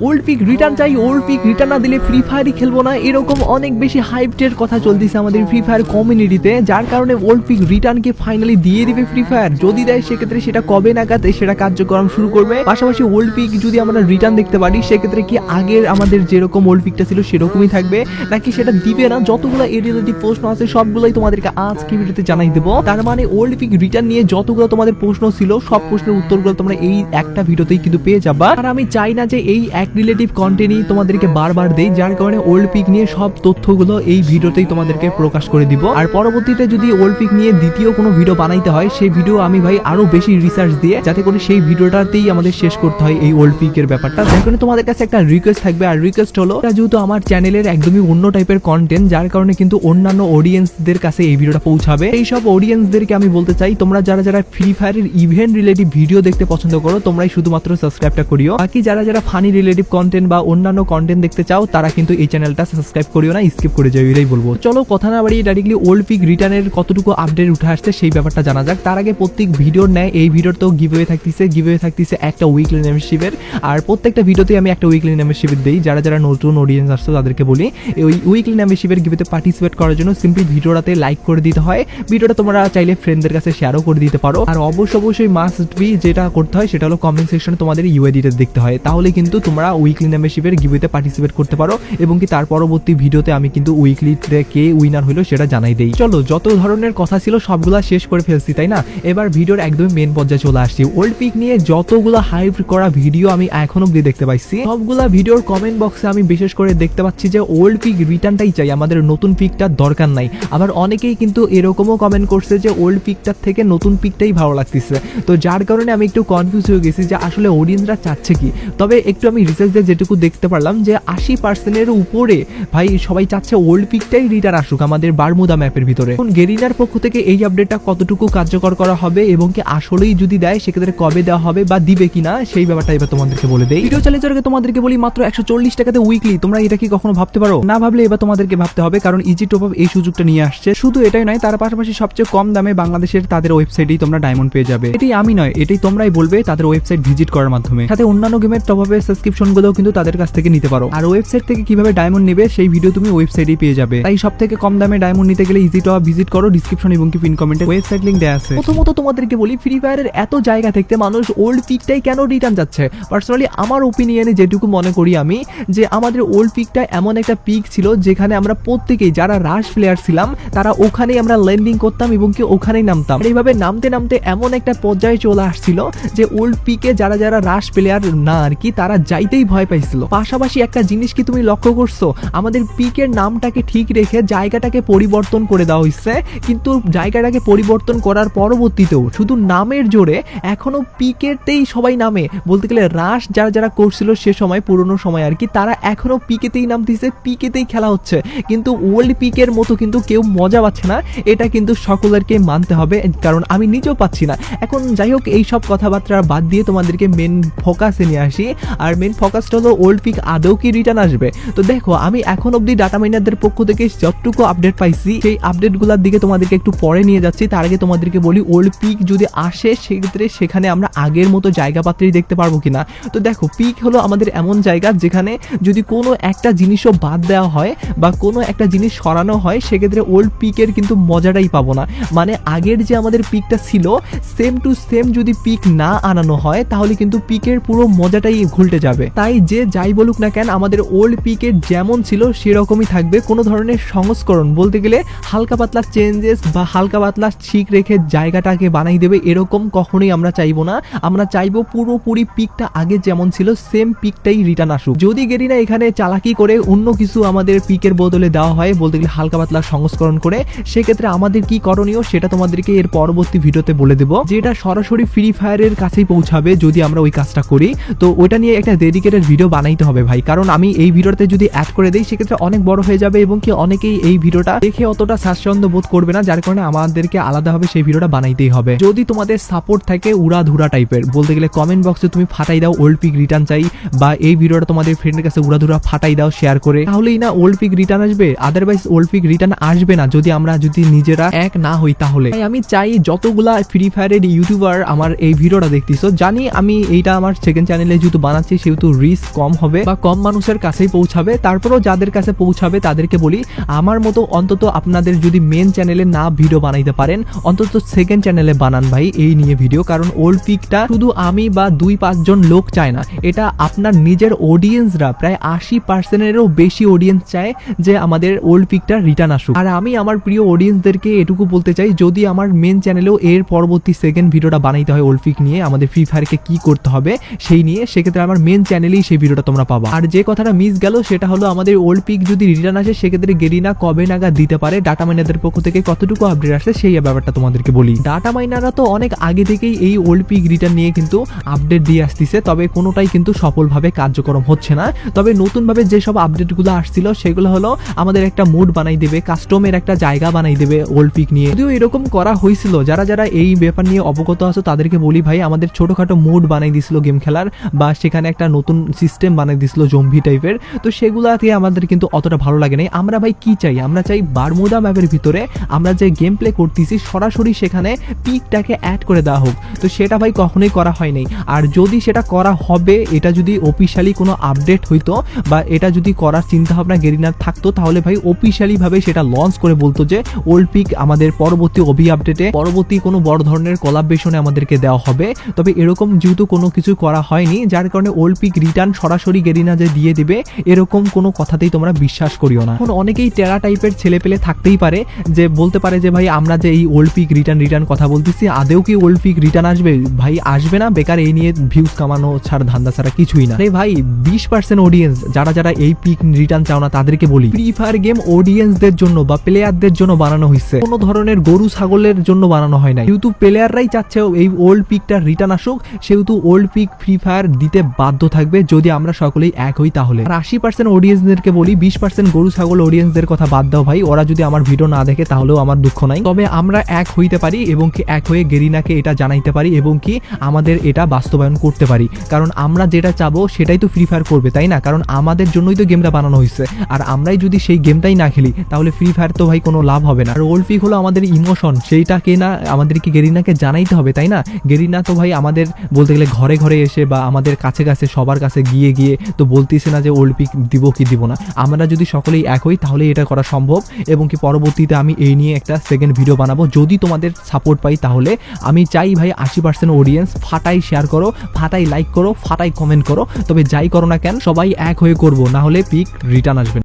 Old peak return চাই, old peak return না দিলে ফ্রি ফায়ারই খেলবো না, এরকম অনেক বেশি হাইপটের কথা চলতেছে আমাদের ফ্রি ফায়ার কমিউনিটিতে, যার কারণে ওল্ড পিক রিটার্নকে ফাইনালি দিয়ে দিবে ফ্রি ফায়ার। যদি দেয় সেক্ষেত্রে সেটা কবে নাগাদ সেটা কার্যক্রম শুরু করবে। পাশাপাশি ওল্ড পিক যদি আমরা রিটার্ন দেখতে পারি সেক্ষেত্রে কি আগের আমাদের যেরকম ওল্ড পিকটা ছিল সেরকমই থাকবে নাকি সেটা দিবে না। যতগুলো রিলেটিভ প্রশ্ন আছে সবগুলোই তোমাদেরকে আজকে ভিডিওতে জানাই দেবো। তার মানে ওল্ড পিক রিটার্ন নিয়ে যতগুলো তোমাদের প্রশ্ন ছিল সব প্রশ্নের উত্তরগুলো তোমরা এই একটা ভিডিওতেই কিন্তু পেয়ে যাবা। আর আমি চাই না যে এই এক রিলেটিভ কন্টেন্টই তোমাদেরকে বারবার দেই, যার কারণে ওল্ড পিক নিয়ে সব তথ্যগুলো এই ভিডিওতেই তোমাদেরকে প্রকাশ করে দিব। আর পরবর্তীতে যদি ওল্ড পিক নিয়ে দ্বিতীয় কোনো ভিডিও বানাইতে হয় সেই ভিডিও আমি ভাই আরো বেশি রিসার্চ দিয়ে যাতে করে সেই ভিডিওটাতেই আমাদের শেষ করতে হয় এই ওল্ড পিকের ব্যাপারটা। যার কারণে তোমাদের কাছে একটা রিকোয়েস্ট থাকবে, আর রিকোয়েস্ট হলো যেহেতু আমার চ্যানেলের একদমই অন্য টাইপের কন্টেন্ট, যার কারণে কিন্তু অন্যান্য অডিয়েন্সদের কাছে এই ভিডিওটা পৌঁছাবে। এই সব অডিয়েন্সদেরকে আমি বলতে চাই তোমরা যারা যারা ফ্রি ফায়ারের ইভেন্ট রিলেটিভ ভিডিও দেখতে পছন্দ করো তোমরাই শুধুমাত্র সাবস্ক্রাইবটা করিও। বাকি যারা যারা ফানি রিলেটিভ কন্টেন্ট বা অন্যান্য কন্টেন্ট দেখতে চাও তারা কিন্তু এই চ্যানেলটা সাবস্ক্রাইব করিও না, স্কিপ করে যাও, এটাই বলবো। চলো কথা না বাড়িয়ে ডাইরেক্টলি ওল্ড পিক রিটার্নের কতটুকু আপডেট উঠে আসছে সেই ব্যাপারটা জানা যাক। তার আগে প্রত্যেক ভিডিওর ন্যায় এই ভিডিওর তো গিভওয়ে থাকতেছে একটা উইকলি মেম্বারশিপের, আর প্রত্যেকটা ভিডিওতে আমি একটা উইকলি মেম্বারশিপের দেই। যারা যারা নতুন অডিয়েন্স আসছে তাদেরকে বলি ওই উইকলি মেম্বারশিপের গিভওয়েতে পার্টিসিপেট করার জন্য সিম্পলি ভিডিওটাতে লাইক করে দিতে হয়। ভিডিওটা তোমরা চাইলে ফ্রেন্ডদের কাছে শেয়ারও করে দিতে পারো। আর অবশ্যই মাস্ট বি যেটা করতে হয় সেটা হলো কমেন্ট সেকশনে তোমাদের ইউআইডিটা দেখতে হয়, তাহলে কিন্তু তোমরা উইকলি মেম্বারশিপের গিভওয়েতে পার্টিসিপেট করতে পারো এবং কি তার পরবর্তী ভিডিওতে আমি কিন্তু উইকলিতে কে উইনার হলো সেটা জানাই দেই। চলো যত ধরনের কথা ছিল সবগুলা শেষ করে ফেলছি তাই না, এবার ভিডিওর একদমই মেন পর্যায়ে চলে আসছি। ওল্ড পিক নিয়ে যতগুলো হাইপ করা ভিডিও আমি এখন অব্দি দেখতে পাইছি সবগুলা ভিডিওর কমেন্ট বক্সে আমি বিশেষ করে দেখতে পাচ্ছি যে ওল্ড পিক রিটার্নটাই চাই, আমাদের নতুন পিকটার দরকার নাই। আবার অনেকেই কিন্তু এরকমও কমেন্ট করছে যে ওল্ড পিকটার থেকে নতুন পিকটাই ভালো লাগতেছে। তো যার কারণে আমি একটু কনফিউজ হয়ে গেছি যে আসলে অডিয়েন্সরা চাচ্ছে কি। তবে একটু আমি রিসার্চ দিয়ে যেটুকু দেখতে পারলাম যে 80% উপরে ভাই সবাই চাচ্ছে ওল্ড পিকটাই রিটার্ন আসুক আমাদের বারমুদা ম্যাপের ভিতরে। এখন গেরিনার পক্ষ থেকে এই আপডেটটা কতটুকু কার্যকর করা হবে এবং কি আসলেই যদি দেয় সেক্ষেত্রে কবে দেওয়া হবে বা দিবে কিনা সেই ব্যাপারটা এবার তোমাদেরকে বলে দেই। ভিডিও চালিয়ে যাওয়ার আগে তোমাদেরকে বলি মাত্র 140 টাকাতে উইকলি, তোমরা এটা কি কখনো ভাবতে পারো? না ভাবলে এবার তোমাদেরকে ভাবতে হবে, কারণ ইজি টপ আপ এই সুযোগটা নিয়ে আসছে। শুধু এটাই নয়, তার পাশাপাশি সবচেয়ে কম দামে বাংলাদেশের তাদের ওয়েবসাইটেই তোমরা ডায়মন্ড পেয়ে যাবে। এটাই আমি নয়, এটাই তোমরাই বলবে তাদের ওয়েবসাইট ভিজিট করার মাধ্যমে। সাথে অন্যান্য গেমের টপ আপের সাবস্ক্রিপশন গুলোও কিন্তু তাদের কাছ থেকে নিতে পারো। আর ওয়েবসাইট থেকে কিভাবে ডায়মন্ড নেবে সেই ভিডিও তুমি ওয়েবসাইটেই পেয়ে যাবে। তাই সব থেকে কম দামে ডায়মন্ড নিতে গেলে ইজি টপ আপ ভিজিট করো, ডিসক্রিপশন এবং কি পিন কমেন্টে ওয়েবসাইট লিংক দেওয়া আছে। প্রথমত তোমাদেরকে বলি ফ্রি ফায়ারের এত জায়গা থেকে মানুষ ওল্ড পিকটাই কেন রিটার্ন যাচ্ছে? পার্সোনালি আমার ওপিনিয়নে যেটুকু মনে করি আমি যে আমাদের ওল্ড পিকটা এমন একটা পিক ছিল যেখানে আমরা প্রত্যেকেই যারা রাশ প্লেয়ার ছিলাম তারা ওখানেই আমরা ল্যান্ডিং করতাম এবং কি ওখানেই নামতাম। এইভাবে নামতে নামতে এমন একটা পর্যায়ে চলে আসছিল যে ওল্ড পিকে যারা যারা রাশ প্লেয়ার না আর কি তারা যাইতেই ভয় পাইছিল। পাশাপাশি একটা জিনিস কি তুমি লক্ষ্য করছো, আমাদের পিকের নামটাকে ঠিক রেখে জায়গাটাকে পরিবর্তন করে দেওয়া হয়েছে, কিন্তু জায়গাটাকে পরিবর্তন করার পরবর্তীতেও শুধু নামের জোরে এখনো পিকেতেই সবাই নামে। বলতে গেলে রাশ যারা যারা করছিল সে সময় পুরনো সময় আর কি তারা এখনো পিকেতেই নামতেছে, পিকেতেই খেলা হচ্ছে, কিন্তু ওল্ড পিকের মতো কিন্তু কেউ মজা পাচ্ছে না। এটা কিন্তু সকলেরকে মানতে হবে, কারণ আমি নিজেও পাচ্ছি না। এখন যাই হোক এই সব কথাবার্তা বাদ দিয়ে তোমাদেরকে মেন ফোকাসে নিয়ে আসি। আর মেন ফোকাসটা হলো ওল্ড পিক আদৌ কি রিটার্ন আসবে। তো দেখো আমি এখন অব্দি ডাটা মাইনারদের পক্ষ থেকে যতটুকু আপডেট পাইছি সেই আপডেটগুলোর দিকে তোমাদেরকে একটু পরে নিয়ে যাচ্ছি। তার আগে তোমাদেরকে বলি ওল্ড পিক যদি আসে সেক্ষেত্রে সেখানে আমরা আগের মতো জায়গা পাত্রই দেখতে পারবো কিনা। তো দেখো পিক হলো আমাদের এমন জায়গা যেখানে যদি কোনো একটা জিনিসও বাদ দেওয়া হয় বা কোনো একটা জিনিস সরানো হয় সেক্ষেত্রে ওল্ড পিকের কিন্তু মজাটাই পাবো না। মানে আগের যে আমাদের পিকটা ছিল সেম টু সেম যদি পিক না আনানো হয় তাহলে কিন্তু পিকের পুরো মজাটাই ঘুলটে যাবে। তাই যে যাই বলুক না কেন আমাদের ওল্ড পিকের যেমন ছিল সেরকমই থাকবে, কোনো ধরনের সংস্করণ বলতে গেলে হালকা পাতলা চেঞ্জেস বা হালকা পাতলা ঠিক রেখে জায়গাটাকে বানাই দেবে এরকম কখনোই আমরা চাইবো না। আমরা চাইবো পুরোপুরি পিকটা আগে যেমন ছিল সেম পিকটাই রিটার্ন আসুক। যদি গেরিনা এখানে চালাকি করে অন্য কিছু আমাদের পিকের বদলে দেওয়া হয় বলতে গেলে হালকা পাতলা সংস্করণ করে, সেক্ষেত্রে আমাদের কি করণীয় সেটা তোমাদেরকে এর পরবর্তী ভিডিওতে বলে দেবো, যেটা সরাসরি ফ্রি ফায়ারের কাছেই পৌঁছাবে যদি আমরা ওই কাজটা করি। তো ওইটা নিয়ে একটা ডেডিকেটেড ভিডিও বানাইতে হবে ভাই, কারণ আমি এই ভিডিওতে যদি অ্যাড করে দেই সেক্ষেত্রে অনেক বড় হয়ে যাবে এবং কি অনেকেই এই ভিডিওটা দেখে অতটা স্বাচ্ছন্দ্য বোধ করবে না, যার কারণে আমাদেরকে আলাদাভাবে সেই ভিডিওটা বানাইতেই হবে। যদি তোমাদের সাপোর্ট থাকে উড়াধুরা টাইপের, বলতে গেলে কমেন্ট বক্সে তুমি ফাটাই দাও ওল্ড পিক রিটার্ন চাই, বা এই ভিডিওটা তোমাদের ফ্রেন্ডের কাছে উড়াধুরা ফাটাই দাও শেয়ার করে, তাহলেই না ওল্ড পিক রিটার্ন আসবে। আদারওয়াইজ ওল্ড পিক রিটার্ন আসবে না যদি আমরা নিজেরা এক না হই। তাহলে আমি চাই যতগুলা ফ্রি ফায়ারের ইউটিউবার আমার এই ভিডিওটা দেখতেছো, জানি আমি এইটা আমার সেকেন্ড চ্যানেলে যেহেতু বানাচ্ছি সেহেতু রিস্ক কম হবে বা কম মানুষের কাছেই পৌঁছাবে, তারপরেও যাদের কাছে পৌঁছাবে তাদেরকে বলি আমার মতো অন্তত আপনাদের যদি মেন চ্যানেলে না ভিডিও বানাইতে পারেন অন্তত সেকেন্ড চ্যানেলে বানান ভাই এই নিয়ে ভিডিও। কারণ ওল্ড পিকটা শুধু আমি বা 2-5 জন লোক চায় না, এটা আপনার নিজের অডিয়েন্সরা প্রায় 80%-এরও বেশি অডিয়েন্স চায় যে আমাদের ওল্ড পিকটা রিটার্ন আসুক। আর আমি আমার প্রিয় অডিয়েন্সদেরকে এটুকু বলতে চাই, যদি আমার মেন চ্যানেলেও এর পরবর্তী সেকেন্ড ভিডিওটা বানাইতে হয় ওল্ড পিক নিয়ে, আমাদের ফ্রি ফায়ারকে কি করতে হবে সেই নিয়ে, সেক্ষেত্রে আমার মেন চ্যানেলেই সেই ভিডিওটা তোমরা পাবা। আর যে কথাটা মিস গেল সেটা হলো আমাদের ওল্ড পিক যদি রিটার্ন আসে সেক্ষেত্রে গেরিনা কবে নাগাদ দিতে পারে, ডাটা মাইনারদের পক্ষ থেকে কতটুকু আপডেট আসে সেই ব্যাপারটা তোমাদেরকে বলি। ডাটা মাইনাররা তো অনেক আগে থেকেই এই ওল্ড পিক রিটার্ন নিয়ে কিন্তু আপডেট দিয়ে আসতেছে, তবে কোনোটাই কিন্তু সফলভাবে কার্যক্রম হচ্ছে না। তবে নতুনভাবে যেসব আপডেটগুলো আসছিল সেগুলো হলো আমাদের একটা মুড বানাই দেবে, কাস্টমের একটা জায়গা বানাই দেবে ওল্ড পিক নিয়ে। যদিও এরকম করা হয়েছিল, যারা যারা এই ব্যাপার নিয়ে অবগত আছো তাদেরকে বলি ভাই, আমাদের ছোটখাটো মুড বানাই দিছিল গেম খেলার, বা সেখানে একটা নতুন সিস্টেম বানাই দিছিল জম্বি টাইপের, তো সেগুলাতে আমাদের কিন্তু অতটা ভালো লাগে নাই। আমরা ভাই কি চাই, আমরা চাই বারমুদা ম্যাপের ভিতরে আমরা যে গেম প্লে করতেছি সরাসরি সেখানে পিকটাকে অ্যাড করে দেওয়া হোক, তো সেটা ভাই কখনোই করা হয় নাই। আর যদি সেটা করা হবে, এটা যদি অফিশিয়ালি কোনো আপডেট হইতো বা এটা যদি করার চিন্তা ভাবনা গেরিনার থাকতো, তাহলে ভাই অফিশিয়ালি ভাবে সেটা লঞ্চ করে বলতো যে ওল্ড পিক আমাদের পরবর্তী আপডেটে পরবর্তী কোনো বড় ধরনের কোলাবরেশনে আমাদেরকে দেওয়া হবে। তবে এরকম যেহেতু কোনো কিছু করা হয়নি, যার কারণে ওল্ড পিক রিটার্ন সরাসরি গেরিনা যে দিয়ে দিবে এরকম কোনো কথাতেই তোমরা বিশ্বাস করিও না। এখন অনেকেই টেরা টাইপের ছেলে পেলে থাকতেই পারে যে বলতে পারে যে ভাই আমরা যে এই ওল্ড পিক রিটার্ন কথা বলতেছি আদেও কি ওল্ড পিক রিটার্ন আসবে? ভাই আসবে না, বেকার এই নিয়ে ভিউজ কামানো ছাড়া ধান্দা ছাড়া কিছুই না। ভাই 20% অডিয়েন্স যারা যারা এই পিক রিটার্ন চাও না তাদেরকে বলি, ফ্রি ফায়ার গেম অডিয়েন্সদের জন্য বা প্লেয়ারদের জন্য বানানো হয়েছে, কোনো ধরনের গরু ছাগলের জন্য বানানো হয় না। ইউটিউব প্লেয়াররাই চাচ্ছে এই ওল্ড পিকটা রিটার্ন আসুক, সেহেতু ওল্ড পিক ফ্রি ফায়ার দিতে বাধ্য থাকবে যদি আমরা সকলেই এক হই তাহলে। আর 80% অডিয়েন্সদেরকে বলি, 20% গরু ছাগল অডিয়েন্সদের কথা বাদ দাও ভাই, ওরা যদি আমার ভিডিও না দেখে তাহলেও আমার দুঃখ নাই, তবে আমরা এক হইতে পারি এবং কি এক হয়ে গেরিনাকে এটা জানাইতে পারি এবং কি আমাদের এটা বাস্তবায়ন করতে পারি। কারণ আমরা যেটা চাবো সেটাই তো ফ্রি ফায়ার করবে, তাই না? কারণ আমাদের জন্যই তো গেমটা বানানো হয়েছে, আর আমরাই যদি সেই গেমটাই না খেলি তাহলে ফ্রি ফায়ার তো ভাই কোনো লাভ হবে না। আর ওল্ড পিক হলো আমাদের ইমোশন, সেইটাকে না আমাদেরকে গেরিনাকে জানাইতে হবে, তাই না? গেরিনা তো ভাই আমাদের বলতে গেলে ঘরে ঘরে এসে বা আমাদের কাছে কাছে সবার কাছে গিয়ে গিয়ে তো বলতেছে না যে ওল্ড পিক দিব কি দিব না। আমরা যদি সকলেই এক হই তাহলে এটা করা সম্ভব, এবং কি পরবর্তীতে আমি এই নিয়ে একটা সেকেন্ড ভিডিও বানাবো যদি তোমাদের সাপোর্ট পাই। তাহলে আমি চাই ভাই 80% অডিয়েন্স ফাটাই শেয়ার করো, ফাটাই লাইক করো, ফাটাই কমেন্ট করো, তবে যাই করো না কেন সবাই এক হয়ে করবো, না হলে পিক রিটার্ন আসবে।